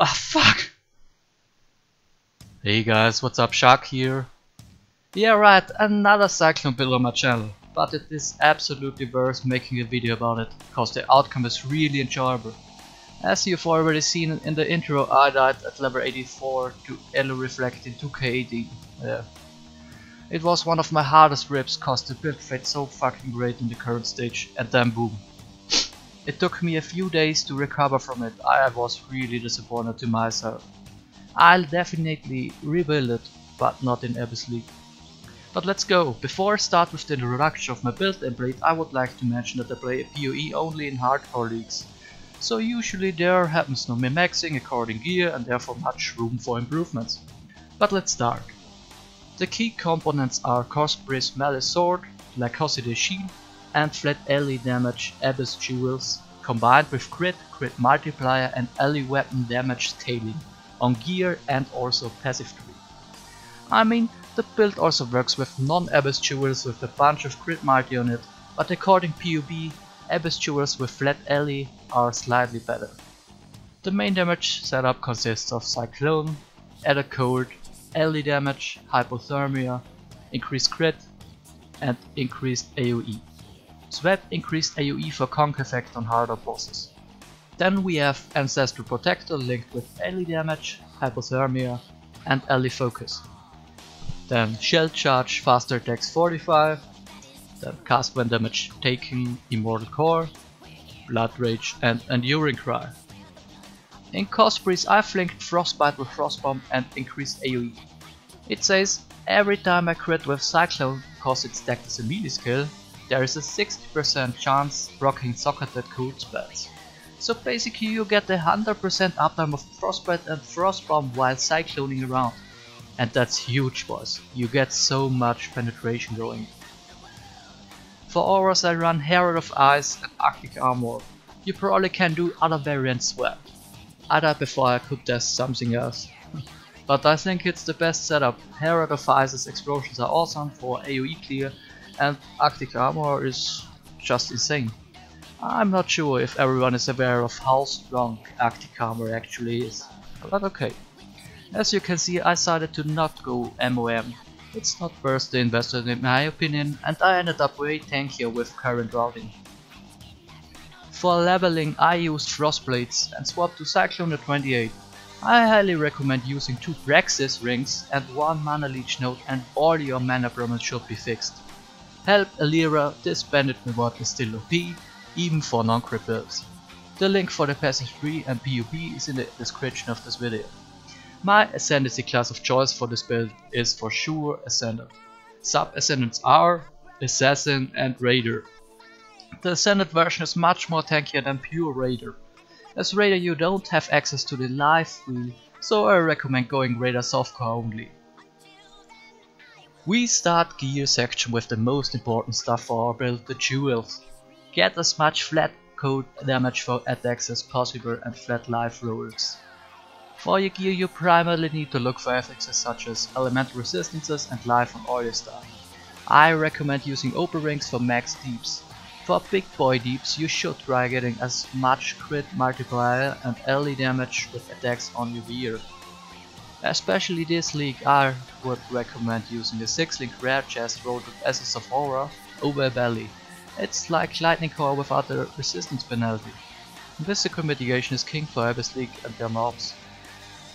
Ah, fuck! Hey guys, what's up, Shaarq here? Yeah right, another Cyclone build on my channel, but it is absolutely worth making a video about it, cause the outcome is really enjoyable. As you've already seen in the intro, I died at level 84 to Ele Reflect in 2k AD. It was one of my hardest rips cause the build felt so fucking great in the current stage, and then boom. It took me a few days to recover from it. I was really disappointed to myself. I'll definitely rebuild it, but not in Abyss League. But let's go. Before I start with the introduction of my build and blade, I would like to mention that I play PoE only in hardcore leagues. So usually there happens no min-maxing according gear and therefore much room for improvements. But let's start. The key components are Cospri's Malice sword, Lycosidae shield, and flat Ele damage Abyss jewels, combined with crit multiplier and Ele weapon damage tailing, on gear and also passive tree. I mean, the build also works with non-Abyss jewels with a bunch of crit multi on it, but according PoB, Abyss jewels with flat Ele are slightly better. The main damage setup consists of Cyclone, Added Cold, Ele damage, Hypothermia, increased crit, and increased AoE. Swap increased AoE for conk effect on harder bosses. Then we have Ancestral Protector linked with Ele damage, Hypothermia, and Ele focus. Then Shield Charge, faster attacks 45, then cast when damage taken, Immortal Core, Blood Rage, and Enduring Cry. In Cospri's I've linked Frostbite with Frostbomb and increased AoE. It says every time I crit with Cyclone, cause it's stacked as a melee skill, there is a 60% chance rocking socketed cooled spells. So basically you get a 100% uptime of Frostbite and Frostbomb while cycloning around. And that's huge, boys, you get so much penetration going. For auras I run Herald of Ice and Arctic Armor. You probably can do other variants well. I died before I could test something else. But I think it's the best setup. Herald of Ice's explosions are awesome for AoE clear, and Arctic Armor is just insane. I'm not sure if everyone is aware of how strong Arctic Armor actually is, but okay. As you can see, I decided to not go MOM. It's not worth the investment in my opinion, and I ended up way tankier with current routing. For leveling I used Frostblades and swapped to Cyclone at 28. I highly recommend using 2 Praxis rings and 1 mana leech node, and all your mana problems should be fixed. Help Alira, this bandit reward is still OP, even for non-crit builds. The link for the passive tree and PoB is in the description of this video. My Ascendancy class of choice for this build is for sure Ascendant. Sub-Ascendants are Assassin and Raider. The Ascendant version is much more tankier than pure Raider. As Raider you don't have access to the life wheel, so I recommend going Raider softcore only. We start gear section with the most important stuff for our build, the jewels. Get as much flat cold damage for attacks as possible and flat life rolls. For your gear you primarily need to look for affixes such as elemental resistances and life on oil star. I recommend using open rings for max deeps. For big boy deeps you should try getting as much crit multiplier and Ele damage with attacks on your gear. Especially this league I would recommend using the 6-link rare chest rolled with Essence of Aura over a belly. It's like lightning core without a resistance penalty. Physical mitigation is king for Abyss League and their mobs.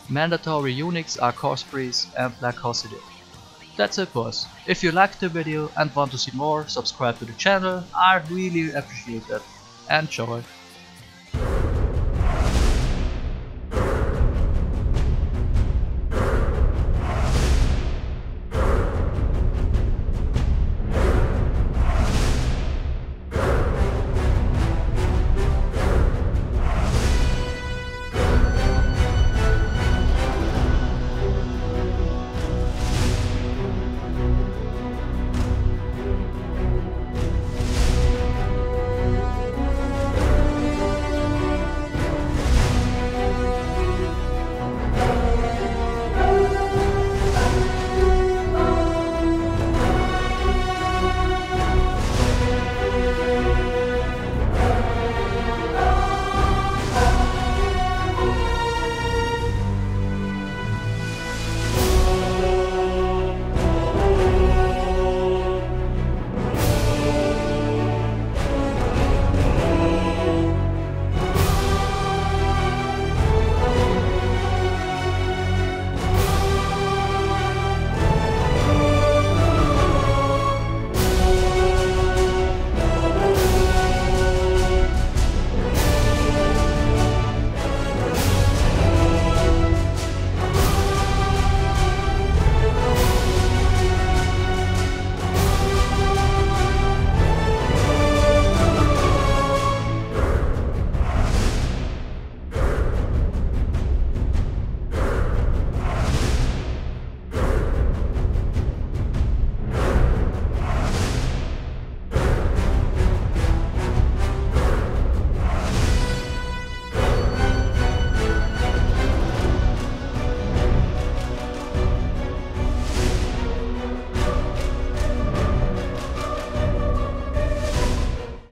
Mandatory uniques are Cospris and Lycosidae. That's it, boys. If you liked the video and want to see more, subscribe to the channel, I really appreciate that. Enjoy!